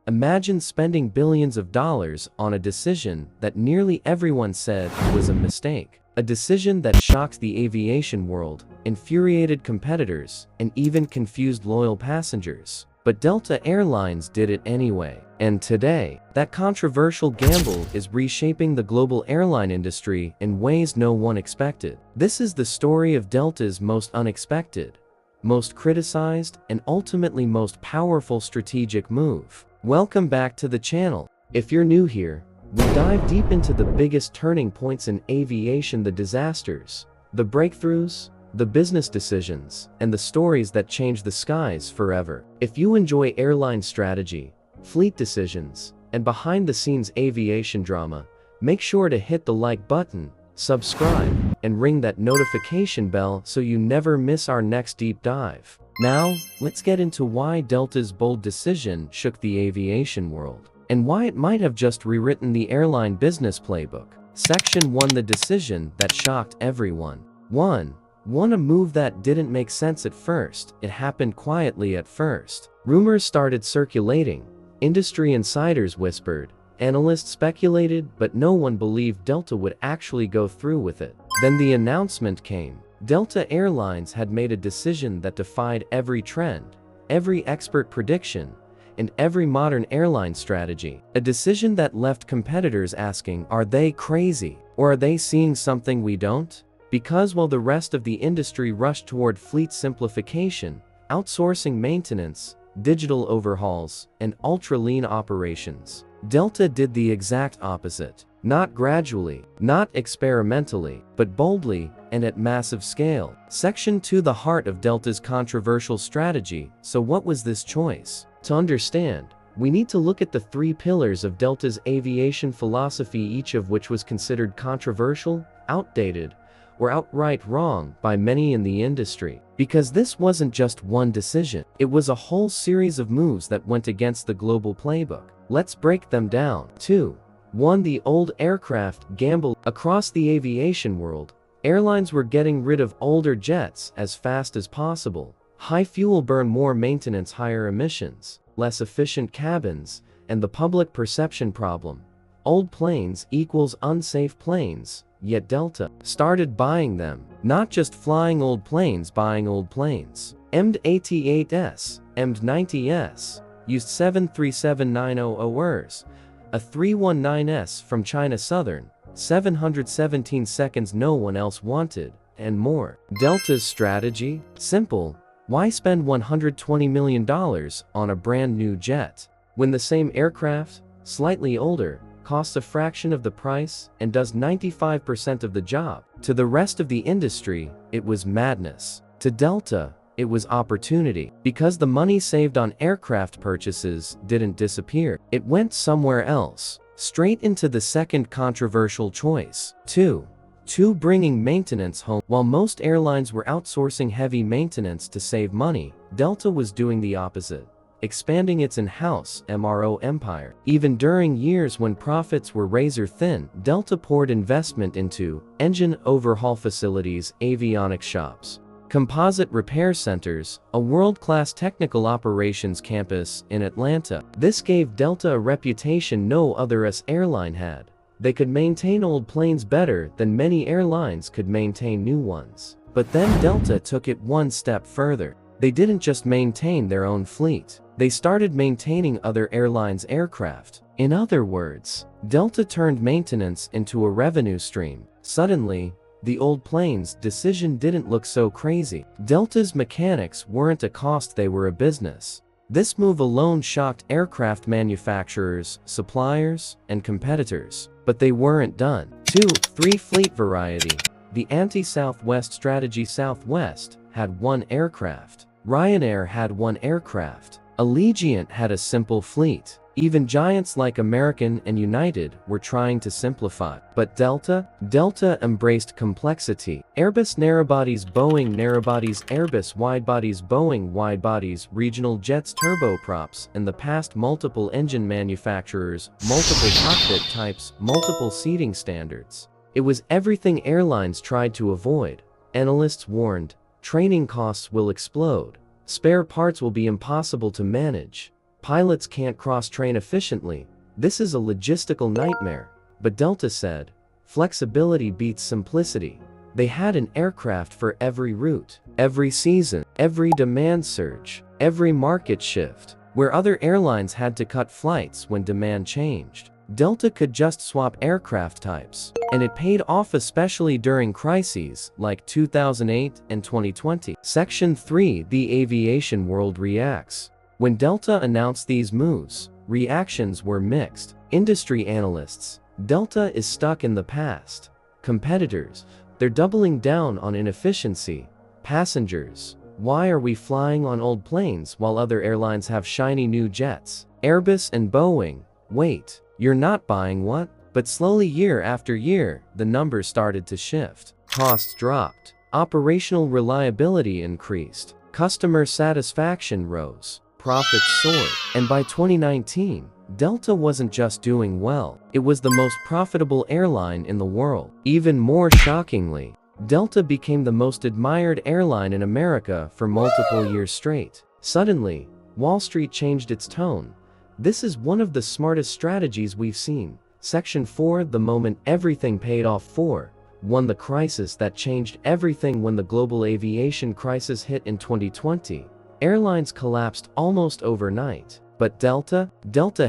Imagine spending billions of dollars on a decision that nearly everyone said was a mistake. A decision that shocked the aviation world, infuriated competitors, and even confused loyal passengers. But Delta Airlines did it anyway. And today, that controversial gamble is reshaping the global airline industry in ways no one expected. This is the story of Delta's most unexpected, most criticized, and ultimately most powerful strategic move. Welcome back to the channel. If you're new here, we dive deep into the biggest turning points in aviation, the disasters, the breakthroughs, the business decisions, and the stories that change the skies forever. If you enjoy airline strategy, fleet decisions, and behind-the-scenes aviation drama, make sure to hit the like button, subscribe, and ring that notification bell so you never miss our next deep dive. Now, let's get into why Delta's bold decision shook the aviation world, and why it might have just rewritten the airline business playbook. Section 1: The decision that shocked everyone. 1. A move that didn't make sense at first. It happened quietly at first. Rumors started circulating, industry insiders whispered, analysts speculated, but no one believed Delta would actually go through with it. Then the announcement came. Delta Airlines had made a decision that defied every trend, every expert prediction, and every modern airline strategy. A decision that left competitors asking, are they crazy? Or are they seeing something we don't? Because while the rest of the industry rushed toward fleet simplification, outsourcing maintenance, digital overhauls, and ultra-lean operations, Delta did the exact opposite. Not gradually, not experimentally, but boldly and at massive scale. Section 2: The heart of Delta's controversial strategy. So what was this choice? To understand, we need to look at the three pillars of Delta's aviation philosophy, each of which was considered controversial, outdated, or outright wrong by many in the industry. Because this wasn't just one decision, it was a whole series of moves that went against the global playbook. Let's break them down. 1. The old aircraft gamble. Across the aviation world, airlines were getting rid of older jets as fast as possible. High fuel burn, more maintenance, higher emissions, less efficient cabins, and the public perception problem. Old planes equals unsafe planes, yet Delta started buying them. Not just flying old planes, buying old planes. MD-88s, MD-90s, used 737-900ers, a 319s from China Southern, 717 seconds no one else wanted, and more. Delta's strategy? Simple. Why spend $120 million on a brand new jet when the same aircraft, slightly older, costs a fraction of the price and does 95% of the job? To the rest of the industry, it was madness. To Delta, it was opportunity. Because the money saved on aircraft purchases didn't disappear. It went somewhere else. Straight into the second controversial choice. 2. Bringing maintenance home. While most airlines were outsourcing heavy maintenance to save money, Delta was doing the opposite, expanding its in-house MRO empire. Even during years when profits were razor-thin, Delta poured investment into engine overhaul facilities, avionics shops, composite repair centers, a world-class technical operations campus in Atlanta. This gave Delta a reputation no other US airline had. They could maintain old planes better than many airlines could maintain new ones. But then Delta took it one step further. They didn't just maintain their own fleet. They started maintaining other airlines' aircraft. In other words, Delta turned maintenance into a revenue stream. Suddenly, the old planes decision didn't look so crazy. Delta's mechanics weren't a cost, they were a business. This move alone shocked aircraft manufacturers, suppliers, and competitors. But they weren't done. 3. Fleet variety. The anti-Southwest strategy. Southwest had one aircraft. Ryanair had one aircraft. Allegiant had a simple fleet. Even giants like American and United were trying to simplify. But Delta embraced complexity. Airbus narrowbodies, Boeing narrowbodies, Airbus widebodies, Boeing widebodies, regional jets, turboprops, and the past multiple engine manufacturers, multiple cockpit types, multiple seating standards. It was everything airlines tried to avoid. Analysts warned, training costs will explode. Spare parts will be impossible to manage. Pilots can't cross-train efficiently. This is a logistical nightmare. But Delta said, flexibility beats simplicity. They had an aircraft for every route, every season, every demand surge, every market shift. Where other airlines had to cut flights when demand changed, Delta could just swap aircraft types. And it paid off, especially during crises like 2008 and 2020. Section 3. The aviation world reacts. When Delta announced these moves, reactions were mixed. Industry analysts: Delta is stuck in the past. Competitors: they're doubling down on inefficiency. Passengers: why are we flying on old planes while other airlines have shiny new jets? Airbus and Boeing: wait, you're not buying what? But slowly, year after year, the numbers started to shift. Costs dropped. Operational reliability increased. Customer satisfaction rose. Profits soared. And by 2019, Delta wasn't just doing well, it was the most profitable airline in the world. Even more shockingly, Delta became the most admired airline in America for multiple years straight. Suddenly, Wall Street changed its tone. This is one of the smartest strategies we've seen. Section 4. The moment everything paid off. 4. 1. The crisis that changed everything. When the global aviation crisis hit in 2020, airlines collapsed almost overnight. But Delta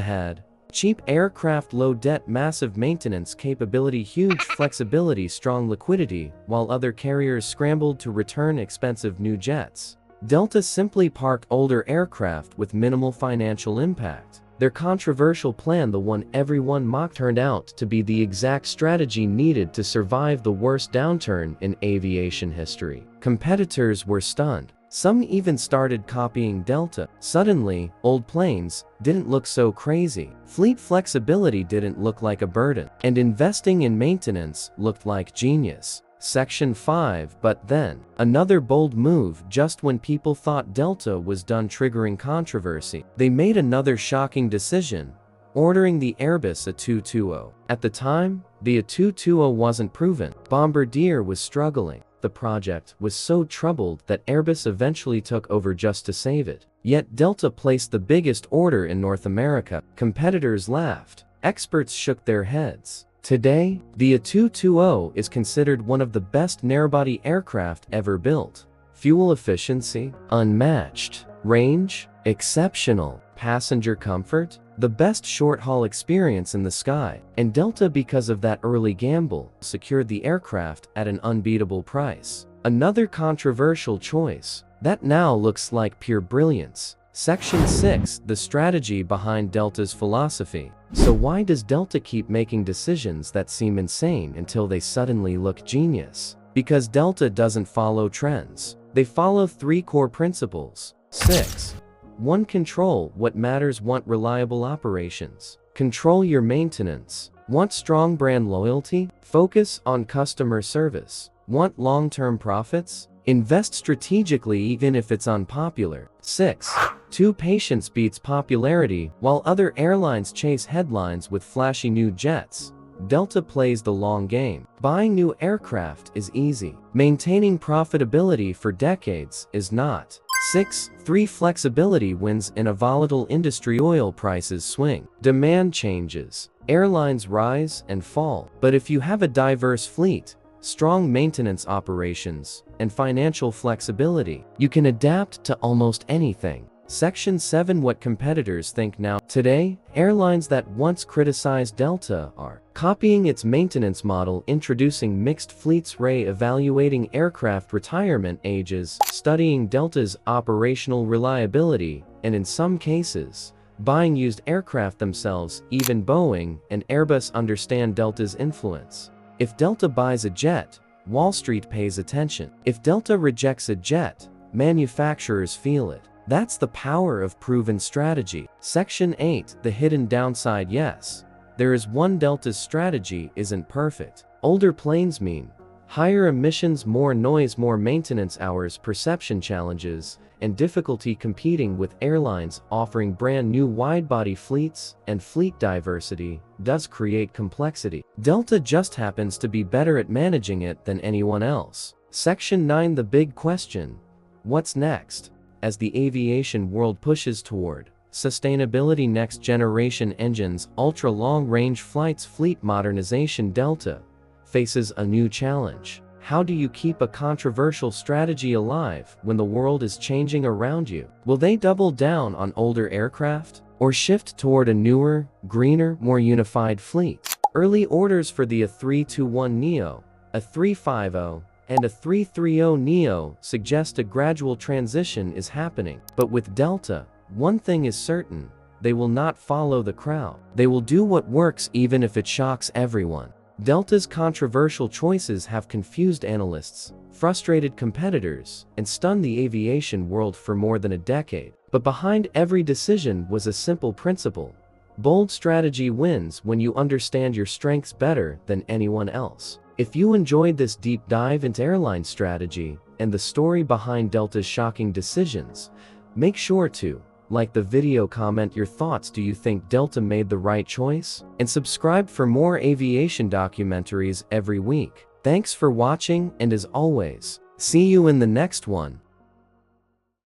had cheap aircraft, low debt, massive maintenance capability, huge flexibility, strong liquidity, while other carriers scrambled to return expensive new jets. Delta simply parked older aircraft with minimal financial impact. Their controversial plan, the one everyone mocked, turned out to be the exact strategy needed to survive the worst downturn in aviation history. Competitors were stunned. Some even started copying Delta. Suddenly, old planes didn't look so crazy. Fleet flexibility didn't look like a burden. And investing in maintenance looked like genius. Section 5. But then, another bold move just when people thought Delta was done triggering controversy. They made another shocking decision, ordering the Airbus A220. At the time, the A220 wasn't proven. Bombardier was struggling. The project was so troubled that Airbus eventually took over just to save it. Yet Delta placed the biggest order in North America. Competitors laughed. Experts shook their heads. Today, the A220 is considered one of the best narrowbody aircraft ever built. Fuel efficiency: unmatched. Range: exceptional. Passenger comfort: the best short-haul experience in the sky. And Delta, because of that early gamble, secured the aircraft at an unbeatable price. Another controversial choice that now looks like pure brilliance. Section 6. The strategy behind Delta's philosophy. So why does Delta keep making decisions that seem insane until they suddenly look genius? Because Delta doesn't follow trends. They follow 3 core principles. 6. 1. Control what matters. Want reliable operations? Control your maintenance. Want strong brand loyalty? Focus on customer service. Want long-term profits? Invest strategically even if it's unpopular. 6. 2. Patience beats popularity. While other airlines chase headlines with flashy new jets, Delta plays the long game. Buying new aircraft is easy. Maintaining profitability for decades is not. 6. 3. Flexibility wins in a volatile industry. Oil prices swing. Demand changes. Airlines rise and fall. But if you have a diverse fleet, strong maintenance operations, and financial flexibility, you can adapt to almost anything. Section 7. What competitors think now. Today, airlines that once criticized Delta are copying its maintenance model, introducing mixed fleets, re-evaluating aircraft retirement ages, studying Delta's operational reliability, and in some cases, buying used aircraft themselves. Even Boeing and Airbus understand Delta's influence. If Delta buys a jet, Wall Street pays attention. If Delta rejects a jet, manufacturers feel it. That's the power of proven strategy. Section 8. The hidden downside. Yes, there is one. Delta's strategy isn't perfect. Older planes mean higher emissions, more noise, more maintenance hours, perception challenges, and difficulty competing with airlines offering brand new wide-body fleets, and fleet diversity does create complexity. Delta just happens to be better at managing it than anyone else. Section 9. The big question: what's next? As the aviation world pushes toward sustainability, next-generation engines, ultra-long-range flights, fleet modernization. Delta faces a new challenge. How do you keep a controversial strategy alive when the world is changing around you? Will they double down on older aircraft, or shift toward a newer, greener, more unified fleet? Early orders for the A321neo, A350, and A330neo suggest a gradual transition is happening. But with Delta, one thing is certain: they will not follow the crowd. They will do what works even if it shocks everyone. Delta's controversial choices have confused analysts, frustrated competitors, and stunned the aviation world for more than a decade. But behind every decision was a simple principle: bold strategy wins when you understand your strengths better than anyone else. If you enjoyed this deep dive into airline strategy and the story behind Delta's shocking decisions, make sure to like the video, comment your thoughts. Do you think Delta made the right choice? And subscribe for more aviation documentaries every week. Thanks for watching, and as always, see you in the next one.